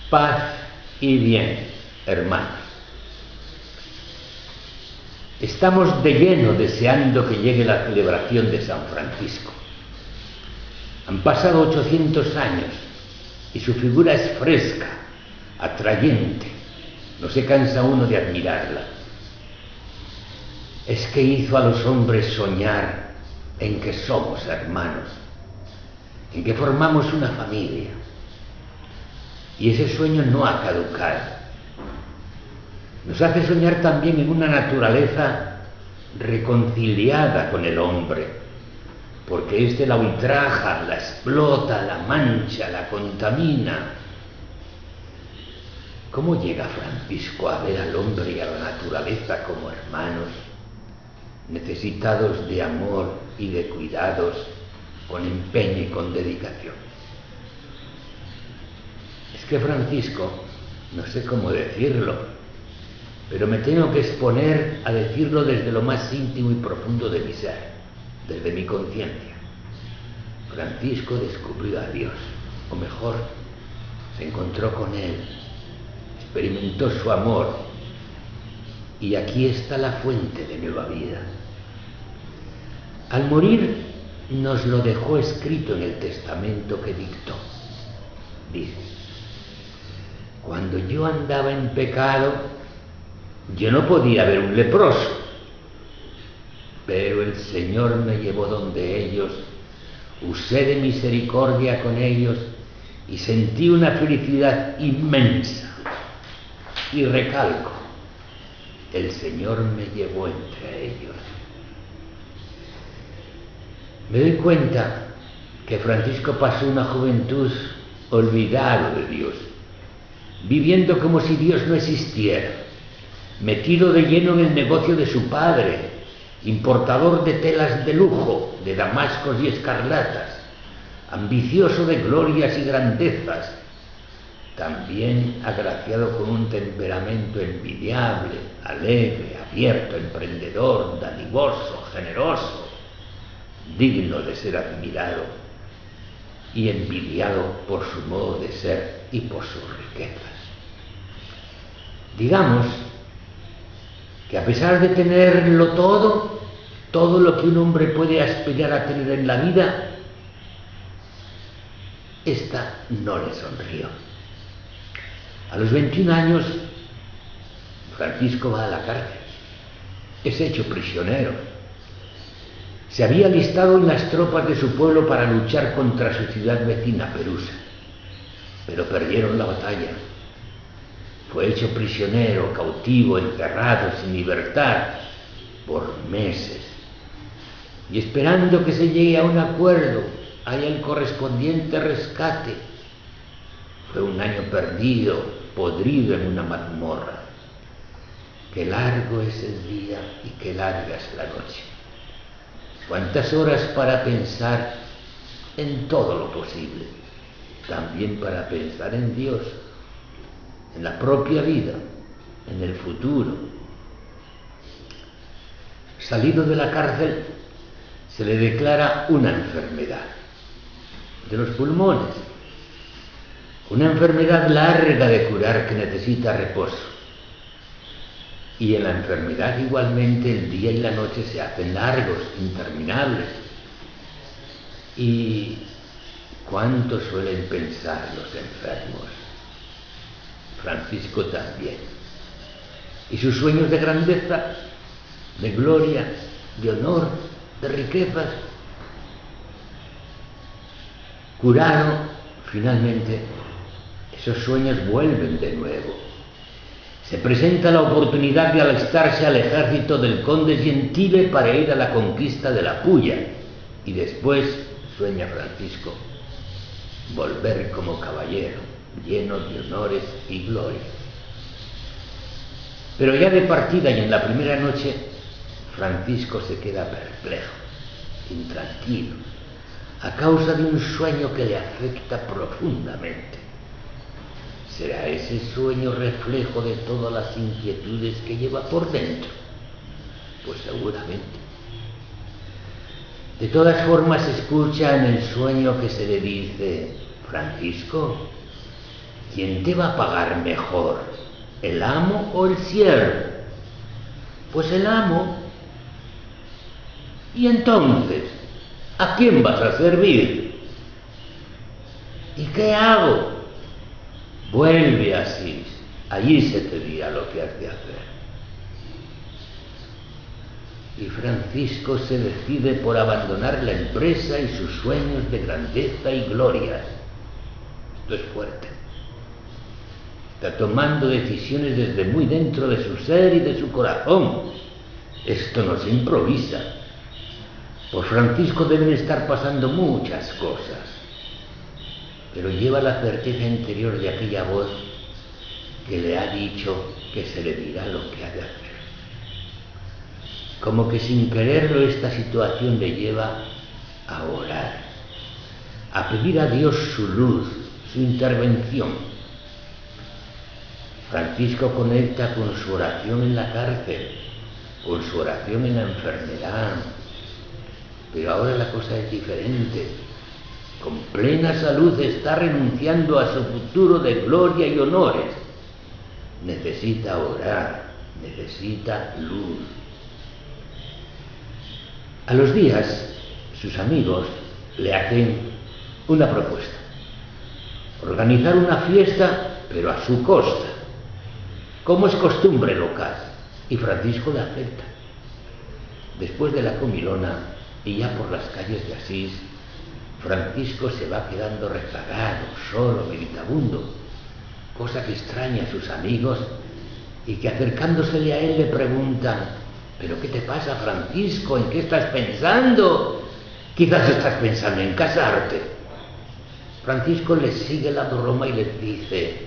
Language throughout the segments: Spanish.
Paz y bien, hermanos. Estamos de lleno deseando que llegue la celebración de San Francisco. Han pasado 800 años y su figura es fresca, atrayente. No se cansa uno de admirarla. Es que hizo a los hombres soñar en que somos hermanos, en que formamos una familia. Y ese sueño no ha caducado. Nos hace soñar también en una naturaleza reconciliada con el hombre, porque éste la ultraja, la explota, la mancha, la contamina. ¿Cómo llega Francisco a ver al hombre y a la naturaleza como hermanos, necesitados de amor y de cuidados, con empeño y con dedicación? Es que Francisco, no sé cómo decirlo, pero me tengo que exponer a decirlo desde lo más íntimo y profundo de mi ser, desde mi conciencia. Francisco descubrió a Dios, o mejor, se encontró con Él, experimentó su amor, y aquí está la fuente de nueva vida. Al morir nos lo dejó escrito en el testamento que dictó. Dice: cuando yo andaba en pecado, yo no podía ver un leproso, pero el Señor me llevó donde ellos, usé de misericordia con ellos y sentí una felicidad inmensa. Y recalco, el Señor me llevó entre ellos. Me doy cuenta que Francisco pasó una juventud olvidado de Dios, viviendo como si Dios no existiera, metido de lleno en el negocio de su padre, importador de telas de lujo, de damascos y escarlatas, ambicioso de glorias y grandezas, también agraciado con un temperamento envidiable, alegre, abierto, emprendedor, dadivoso, generoso, digno de ser admirado y envidiado por su modo de ser y por sus riquezas. Digamos que a pesar de tenerlo todo lo que un hombre puede aspirar a tener en la vida, esta no le sonrió. A los 21 años, Francisco va a la cárcel, es hecho prisionero. Se había alistado en las tropas de su pueblo para luchar contra su ciudad vecina, Perusa, pero perdieron la batalla. Fue hecho prisionero, cautivo, encerrado, sin libertad, por meses. Y esperando que se llegue a un acuerdo, haya el correspondiente rescate. Fue un año perdido, podrido en una mazmorra. Qué largo es el día y qué larga es la noche. Cuántas horas para pensar en todo lo posible, también para pensar en Dios, en la propia vida, en el futuro. Salido de la cárcel, se le declara una enfermedad de los pulmones, una enfermedad larga de curar que necesita reposo. Y en la enfermedad igualmente el día y la noche se hacen largos, interminables. ¿Y cuánto suelen pensar los enfermos? Francisco también. Y sus sueños de grandeza, de gloria, de honor, de riquezas, curado, finalmente, esos sueños vuelven de nuevo. Se presenta la oportunidad de alistarse al ejército del conde Gentile para ir a la conquista de la Pulla, y después, sueña Francisco, volver como caballero, lleno de honores y gloria. Pero ya de partida y en la primera noche, Francisco se queda perplejo, intranquilo, a causa de un sueño que le afecta profundamente. ¿Será ese sueño reflejo de todas las inquietudes que lleva por dentro? Pues seguramente. De todas formas, escucha en el sueño que se le dice: Francisco, ¿quién te va a pagar mejor, el amo o el siervo? Pues el amo. Y entonces, ¿a quién vas a servir? ¿Y qué hago? Vuelve a Asís, allí se te dirá lo que has de hacer. Y Francisco se decide por abandonar la empresa y sus sueños de grandeza y gloria. Esto es fuerte. Está tomando decisiones desde muy dentro de su ser y de su corazón. Esto no se improvisa. Por Francisco deben estar pasando muchas cosas, pero lleva la certeza interior de aquella voz que le ha dicho que se le dirá lo que ha de hacer. Como que sin quererlo esta situación le lleva a orar, a pedir a Dios su luz, su intervención. Francisco conecta con su oración en la cárcel, con su oración en la enfermedad, pero ahora la cosa es diferente. Con plena salud está renunciando a su futuro de gloria y honores. Necesita orar, necesita luz. A los días, sus amigos le hacen una propuesta: organizar una fiesta, pero a su costa, como es costumbre local, y Francisco la acepta. Después de la comilona, y ya por las calles de Asís, Francisco se va quedando rezagado, solo, meditabundo, cosa que extraña a sus amigos y que acercándosele a él le preguntan: ¿pero qué te pasa, Francisco? ¿En qué estás pensando? Quizás estás pensando en casarte. Francisco les sigue la broma y les dice: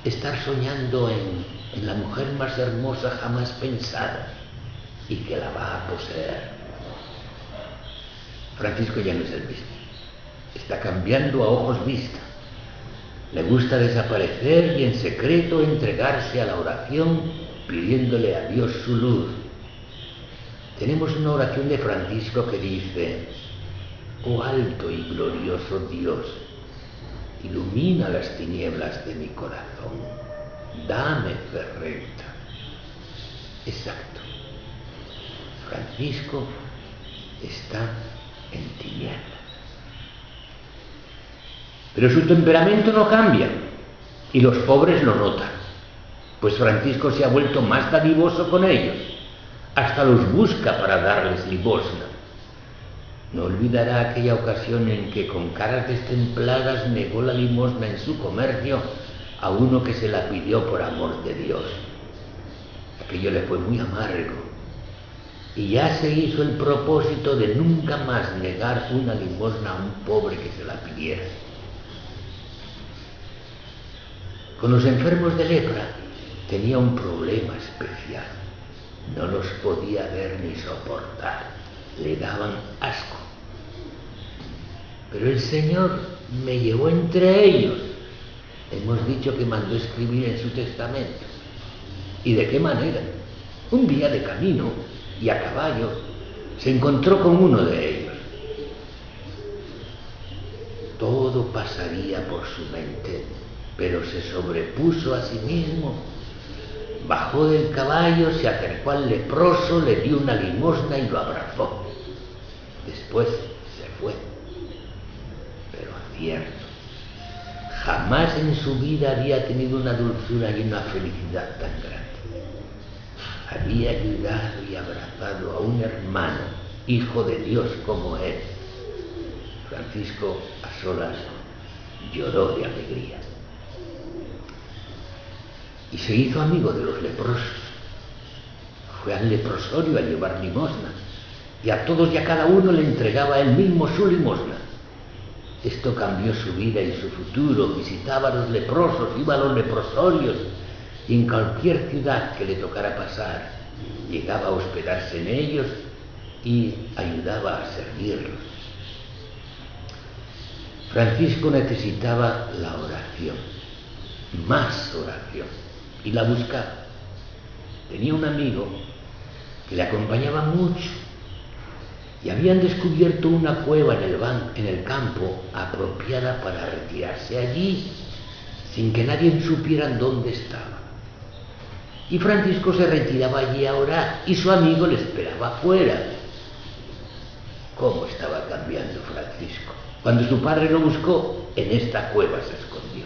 estar soñando en la mujer más hermosa jamás pensada y que la va a poseer. Francisco ya no es el mismo. Está cambiando a ojos vista. Le gusta desaparecer y en secreto entregarse a la oración, pidiéndole a Dios su luz. Tenemos una oración de Francisco que dice: oh alto y glorioso Dios, ilumina las tinieblas de mi corazón, dame fe recta. Exacto. Francisco está en tinieblas. Pero su temperamento no cambia y los pobres lo notan, pues Francisco se ha vuelto más dadivoso con ellos, hasta los busca para darles limosna. No olvidará aquella ocasión en que con caras destempladas negó la limosna en su comercio a uno que se la pidió por amor de Dios. Aquello le fue muy amargo y ya se hizo el propósito de nunca más negar una limosna a un pobre que se la pidiera. Con los enfermos de lepra tenía un problema especial. No los podía ver ni soportar. Le daban asco. Pero el Señor me llevó entre ellos. Hemos dicho que mandó escribir en su testamento. ¿Y de qué manera? Un día de camino y a caballo se encontró con uno de ellos. Todo pasaría por su mente, pero se sobrepuso a sí mismo. Bajó del caballo, se acercó al leproso, le dio una limosna y lo abrazó. Después se fue. Pero advierto, jamás en su vida había tenido una dulzura y una felicidad tan grande. Había ayudado y abrazado a un hermano, hijo de Dios como él. Francisco, a solas, lloró de alegría. Y se hizo amigo de los leprosos. Fue al leprosorio a llevar limosna, y a todos y a cada uno le entregaba él mismo su limosna. Esto cambió su vida y su futuro. Visitaba a los leprosos, iba a los leprosorios, y en cualquier ciudad que le tocara pasar, llegaba a hospedarse en ellos y ayudaba a servirlos. Francisco necesitaba la oración, más oración, y la buscaba. Tenía un amigo que le acompañaba mucho y habían descubierto una cueva en el campo apropiada para retirarse allí sin que nadie supiera dónde estaba. Y Francisco se retiraba allí a orar y su amigo le esperaba afuera. ¿Cómo estaba cambiando Francisco? Cuando su padre lo buscó, en esta cueva se escondió.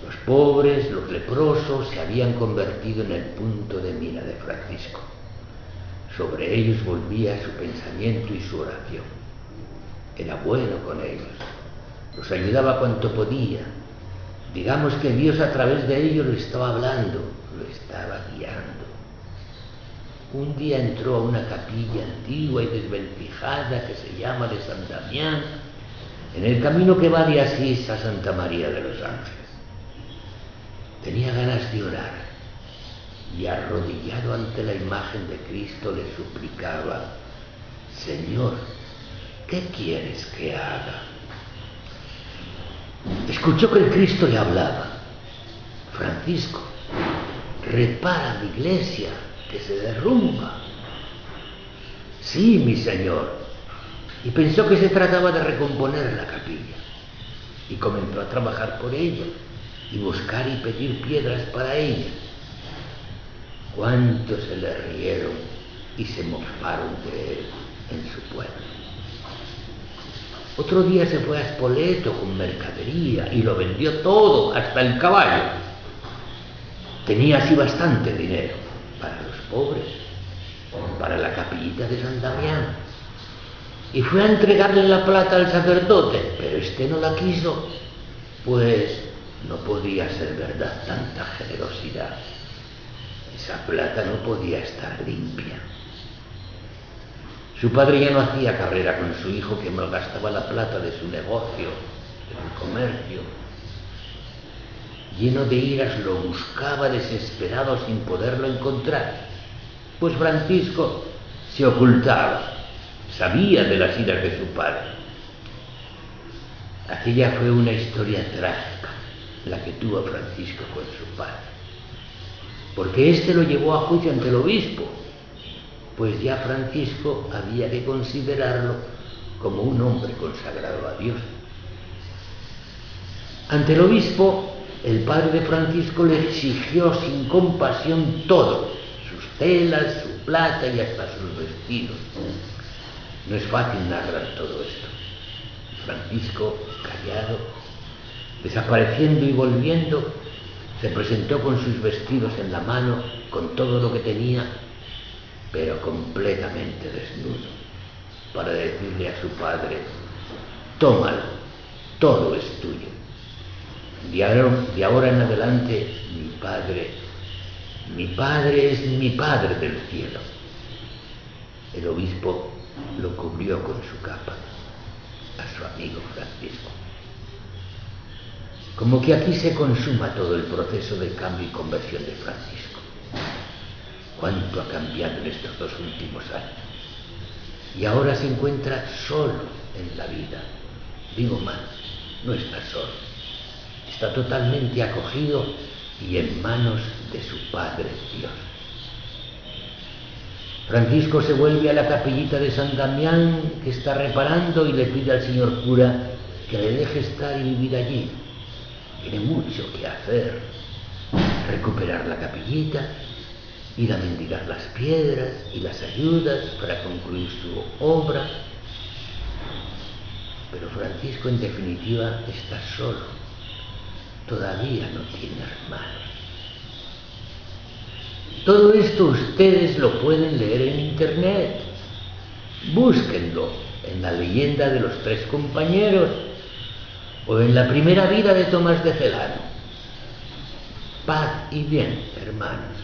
Los pobres, los leprosos, se habían convertido en el punto de mira de Francisco. Sobre ellos volvía su pensamiento y su oración. Era bueno con ellos, los ayudaba cuanto podía. Digamos que Dios a través de ellos lo estaba hablando, lo estaba guiando. Un día entró a una capilla antigua y desvencijada que se llama de San Damián, en el camino que va de Asís a Santa María de los Ángeles. Tenía ganas de orar y arrodillado ante la imagen de Cristo le suplicaba: Señor, ¿qué quieres que haga? Escuchó que el Cristo le hablaba: Francisco, repara mi iglesia que se derrumba. Sí, mi Señor. Y pensó que se trataba de recomponer la capilla y comenzó a trabajar por ella y buscar y pedir piedras para ella. Cuántos se le rieron y se mofaron de él en su pueblo. Otro día se fue a Spoleto con mercadería y lo vendió todo, hasta el caballo. Tenía así bastante dinero para los pobres, para la capillita de San Damián. Y fue a entregarle la plata al sacerdote, pero este no la quiso, pues no podía ser verdad tanta generosidad. Esa plata no podía estar limpia. Su padre ya no hacía carrera con su hijo, que malgastaba la plata de su negocio, de su comercio. Lleno de iras lo buscaba desesperado sin poderlo encontrar, pues Francisco se ocultaba, sabía de las iras de su padre. Aquella fue una historia trágica, la que tuvo Francisco con su padre, porque éste lo llevó a juicio ante el obispo, pues ya Francisco había que considerarlo como un hombre consagrado a Dios. Ante el obispo, el padre de Francisco le exigió sin compasión todo: sus telas, su plata y hasta sus vestidos. No es fácil narrar todo esto. Francisco, callado, desapareciendo y volviendo, se presentó con sus vestidos en la mano, con todo lo que tenía, pero completamente desnudo, para decirle a su padre: tómalo, todo es tuyo. De ahora en adelante, mi padre es mi Padre del cielo. El obispo lo cubrió con su capa a su amigo Francisco. Como que aquí se consuma todo el proceso de cambio y conversión de Francisco. Cuánto ha cambiado en estos 2 últimos años. Y ahora se encuentra solo en la vida. Digo más, no está solo. Está totalmente acogido y en manos de su Padre Dios. Francisco se vuelve a la capillita de San Damián que está reparando y le pide al señor cura que le deje estar y vivir allí. Tiene mucho que hacer: recuperar la capillita, ir a mendigar las piedras y las ayudas para concluir su obra. Pero Francisco, en definitiva, está solo. Todavía no tiene hermanos. Todo esto ustedes lo pueden leer en internet. Búsquenlo en la leyenda de los 3 compañeros o en la primera vida de Tomás de Celano. Paz y bien, hermanos.